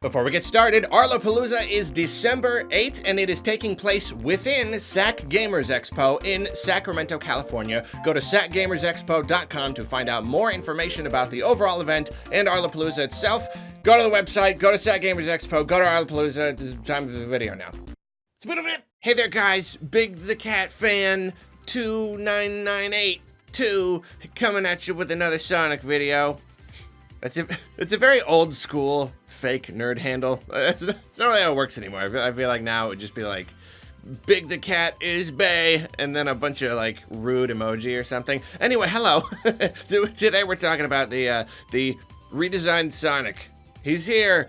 Before we get started, Arlapalooza is December 8th, and it is taking place within SAC Gamers Expo in Sacramento, California. Go to sacgamersexpo.com to find out more information about the overall event and Arlapalooza itself. Go to the website, go to SAC Gamers Expo, go to Arlapalooza. It's time for the video now. It's a bit of it. Hey there, guys. Big the Cat fan 29982 coming at you with another Sonic video. It's a very old school fake nerd handle. It's not really how it works anymore. I feel like now it would just be like, Big the Cat is bae, and then a bunch of like rude emoji or something. Anyway, hello. Today we're talking about the redesigned Sonic. He's here.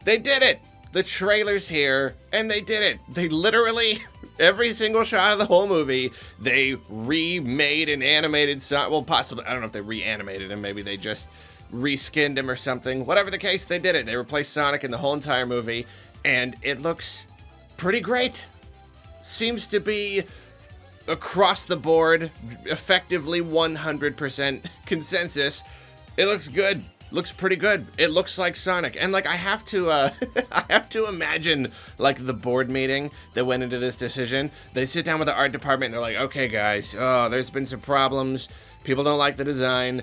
They did it. The trailer's here, and they did it. They literally, every single shot of the whole movie, they remade an animated Sonic. Well, possibly, I don't know if they reanimated him. Maybe they just reskinned him or something. Whatever the case, they did it. They replaced Sonic in the whole entire movie, and it looks pretty great. Seems to be across the board, effectively 100% consensus. It looks good. Looks pretty good. It looks like Sonic. And like I have to I have to imagine like the board meeting that went into this decision. They sit down with the art department and they're like, okay guys, there's been some problems. People don't like the design.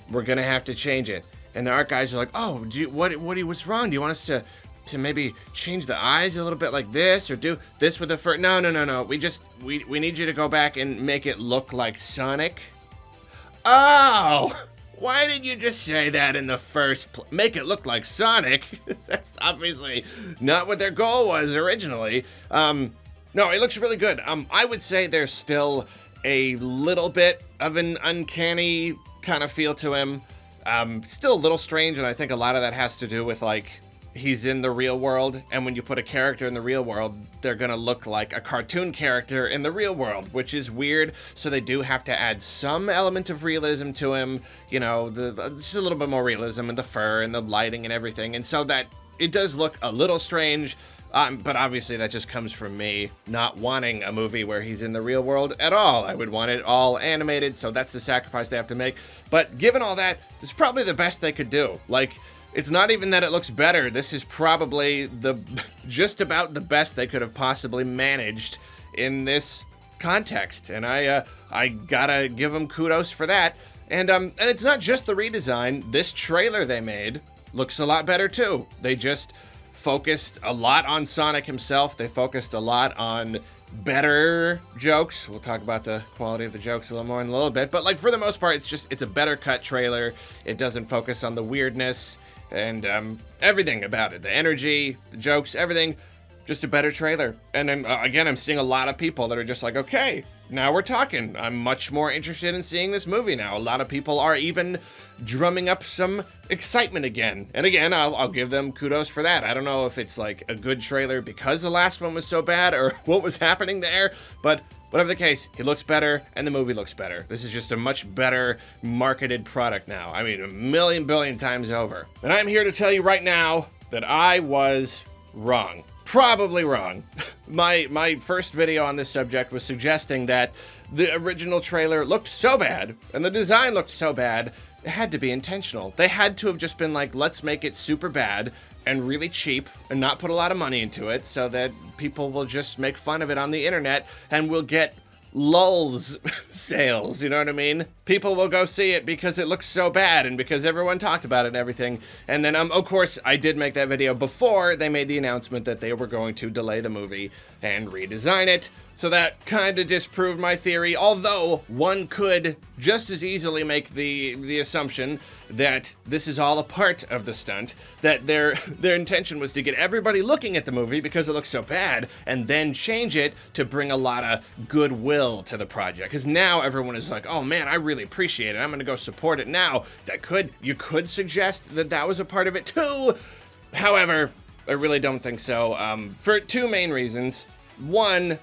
We're gonna have to change it. And the art guys are like, oh, what's wrong? Do you want us to maybe change the eyes a little bit like this, or do this with the fur? No. We need you to go back and make it look like Sonic. Oh, why did you just say that in the first place? Make it look like Sonic? That's obviously not what their goal was originally. No, it looks really good. I would say there's still a little bit of an uncanny kind of feel to him. Still a little strange, and I think a lot of that has to do with like he's in the real world, and when you put a character in the real world, they're gonna look like a cartoon character in the real world, which is weird. So they do have to add some element of realism to him, you know, just a little bit more realism in the fur and the lighting and everything, and so that it does look a little strange. But obviously that just comes from me not wanting a movie where he's in the real world at all. I would want it all animated, so that's the sacrifice they have to make. But given all that, this is probably the best they could do. Like, it's not even that it looks better. This is probably just about the best they could have possibly managed in this context. And I gotta give them kudos for that. And it's not just the redesign. This trailer they made looks a lot better too. They just focused a lot on Sonic himself. They focused a lot on better jokes. We'll talk about the quality of the jokes a little more in a little bit, but like for the most part, it's a better cut trailer. It doesn't focus on the weirdness and everything about it. The energy, the jokes, everything, just a better trailer. And then again, I'm seeing a lot of people that are just like, okay, now we're talking. I'm much more interested in seeing this movie now. A lot of people are even drumming up some excitement again. And again, I'll give them kudos for that. I don't know if it's like a good trailer because the last one was so bad or what was happening there, but whatever the case, he looks better and the movie looks better. This is just a much better marketed product now. I mean, a million billion times over. And I'm here to tell you right now that I was wrong. Probably wrong. My first video on this subject was suggesting that the original trailer looked so bad and the design looked so bad, it had to be intentional. They had to have just been like, let's make it super bad and really cheap and not put a lot of money into it so that people will just make fun of it on the internet and we'll get lulz sales, you know what I mean? People will go see it because it looks so bad and because everyone talked about it and everything. And then, of course, I did make that video before they made the announcement that they were going to delay the movie and redesign it. So that kind of disproved my theory, although one could just as easily make the assumption that this is all a part of the stunt, that their intention was to get everybody looking at the movie because it looks so bad, and then change it to bring a lot of goodwill to the project. Because now everyone is like, oh man, I really appreciate it. I'm gonna go support it now. You could suggest that was a part of it too. However, I really don't think so, for two main reasons. One,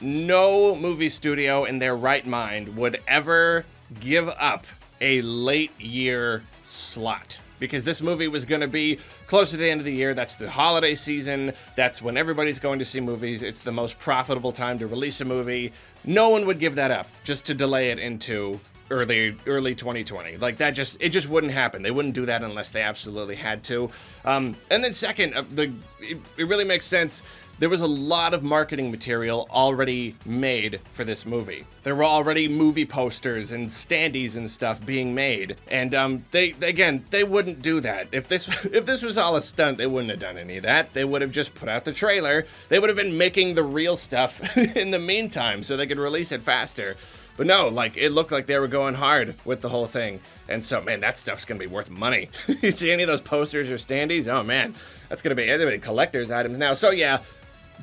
no movie studio in their right mind would ever give up a late year slot, because this movie was going to be close to the end of the year. That's the holiday season. That's when everybody's going to see movies. It's the most profitable time to release a movie. No one would give that up just to delay it into early 2020. Like that it just wouldn't happen. They wouldn't do that unless they absolutely had to. And then second, it really makes sense. There was a lot of marketing material already made for this movie. There were already movie posters and standees and stuff being made. And they wouldn't do that. If this was all a stunt, they wouldn't have done any of that. They would have just put out the trailer. They would have been making the real stuff in the meantime so they could release it faster. But no, like, it looked like they were going hard with the whole thing. And so, man, that stuff's gonna be worth money. You see any of those posters or standees? Oh man, that's gonna be collector's items now. So yeah,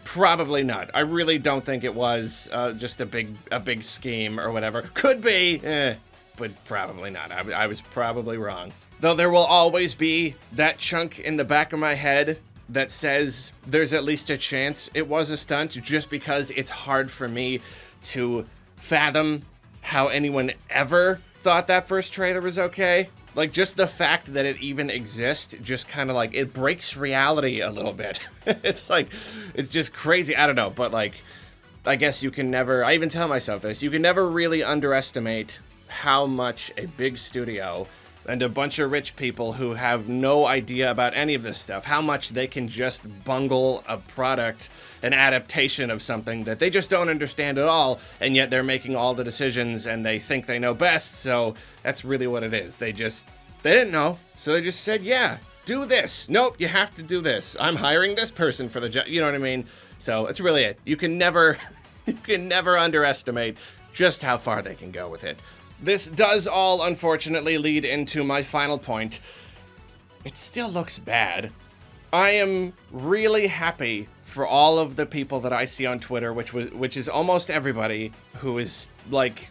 probably not. I really don't think it was just a big scheme or whatever. Could be, but probably not. I was probably wrong. Though there will always be that chunk in the back of my head that says there's at least a chance it was a stunt, just because it's hard for me to fathom how anyone ever thought that first trailer was okay. Like, just the fact that it even exists, just kind of like, it breaks reality a little bit. It's like, it's just crazy. I don't know, but like, I guess you can never, I even tell myself this, you can never really underestimate how much a big studio and a bunch of rich people who have no idea about any of this stuff, how much they can just bungle a product, an adaptation of something that they just don't understand at all, and yet they're making all the decisions and they think they know best. So that's really what it is. They didn't know, so they just said, yeah, do this. Nope, you have to do this. I'm hiring this person for the job. You know what I mean? So it's really it. You can never underestimate just how far they can go with it. This does all, unfortunately, lead into my final point. It still looks bad. I am really happy for all of the people that I see on Twitter, which is almost everybody who is, like,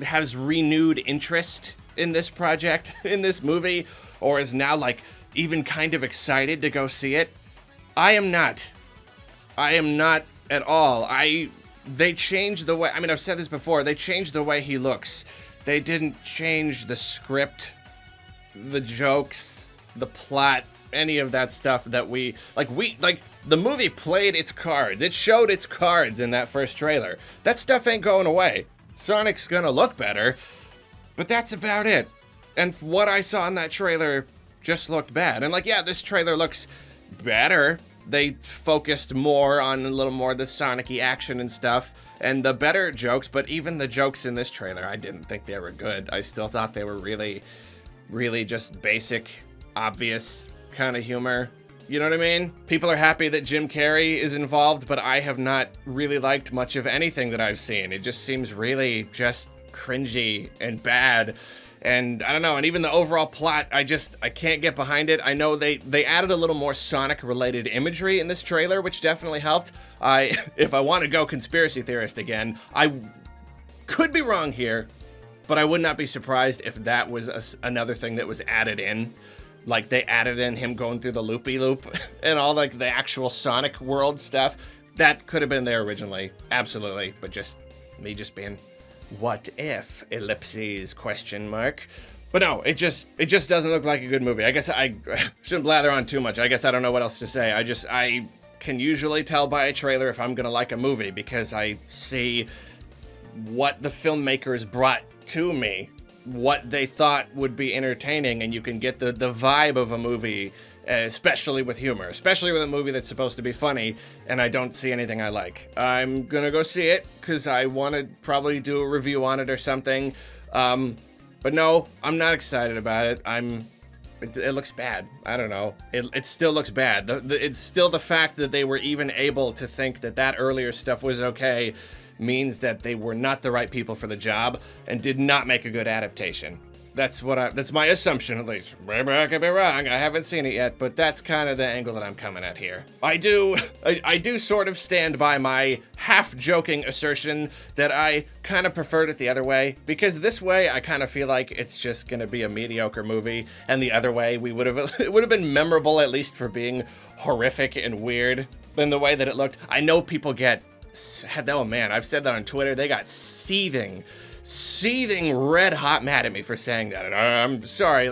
has renewed interest in this project, in this movie, or is now, like, even kind of excited to go see it. I am not. I am not at all. They changed the way, I mean, I've said this before, they changed the way he looks. They didn't change the script, the jokes, the plot, any of that stuff that the movie played its cards. It showed its cards in that first trailer. That stuff ain't going away. Sonic's gonna look better, but that's about it. And what I saw in that trailer just looked bad. And like, yeah, this trailer looks better. They focused more on a little more of the Sonic-y action and stuff, and the better jokes, but even the jokes in this trailer, I didn't think they were good. I still thought they were really, really just basic, obvious kind of humor. You know what I mean? People are happy that Jim Carrey is involved, but I have not really liked much of anything that I've seen. It just seems really just cringy and bad. And I don't know, and even the overall plot, I can't get behind it. I know they added a little more Sonic-related imagery in this trailer, which definitely helped. If I want to go conspiracy theorist again, I could be wrong here, but I would not be surprised if that was another thing that was added in. Like, they added in him going through the loopy-loop and all, like, the actual Sonic world stuff. That could have been there originally, absolutely, but just me just being... what if, ellipses, question mark. But no, it just doesn't look like a good movie. I guess I shouldn't blather on too much. I guess I don't know what else to say. I can usually tell by a trailer if I'm gonna like a movie because I see what the filmmakers brought to me, what they thought would be entertaining, and you can get the vibe of a movie, especially with humor, especially with a movie that's supposed to be funny, and I don't see anything I like. I'm gonna go see it because I want to probably do a review on it or something, but no, I'm not excited about it. It looks bad. I don't know. It still looks bad. It's still the fact that they were even able to think that earlier stuff was okay means that they were not the right people for the job and did not make a good adaptation. That's my assumption, at least. Maybe I could be wrong. I haven't seen it yet, but that's kind of the angle that I'm coming at here. I do sort of stand by my half-joking assertion that I kind of preferred it the other way, because this way I kind of feel like it's just gonna be a mediocre movie, and the other way it would have been memorable, at least for being horrific and weird in the way that it looked. I know people oh man, I've said that on Twitter. They got seething red hot mad at me for saying that. And I'm sorry,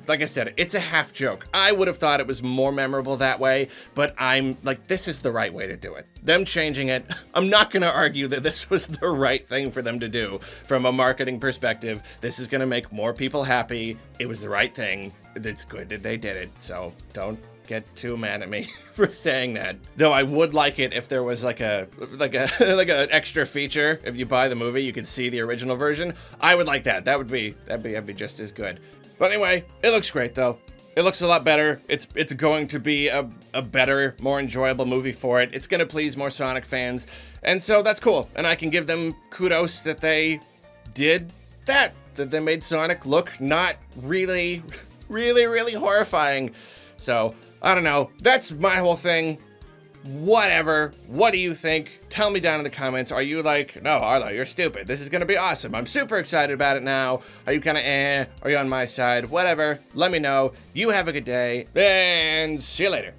like I said, it's a half joke. I would have thought it was more memorable that way, but I'm like, this is the right way to do it. Them changing it, I'm not gonna argue that this was the right thing for them to do from a marketing perspective. This is gonna make more people happy. It was the right thing. It's good that they did it, so don't get too mad at me for saying that. Though I would like it if there was like an extra feature. If you buy the movie, you could see the original version. I would like that. That'd be just as good. But anyway, it looks great though. It looks a lot better. It's going to be a better, more enjoyable movie for it. It's gonna please more Sonic fans. And so that's cool. And I can give them kudos that they did that they made Sonic look not really horrifying. So, I don't know. That's my whole thing. Whatever. What do you think? Tell me down in the comments. Are you like, no, Arlo, you're stupid. This is gonna be awesome. I'm super excited about it now. Are you kind of Are you on my side? Whatever. Let me know. You have a good day, and see you later.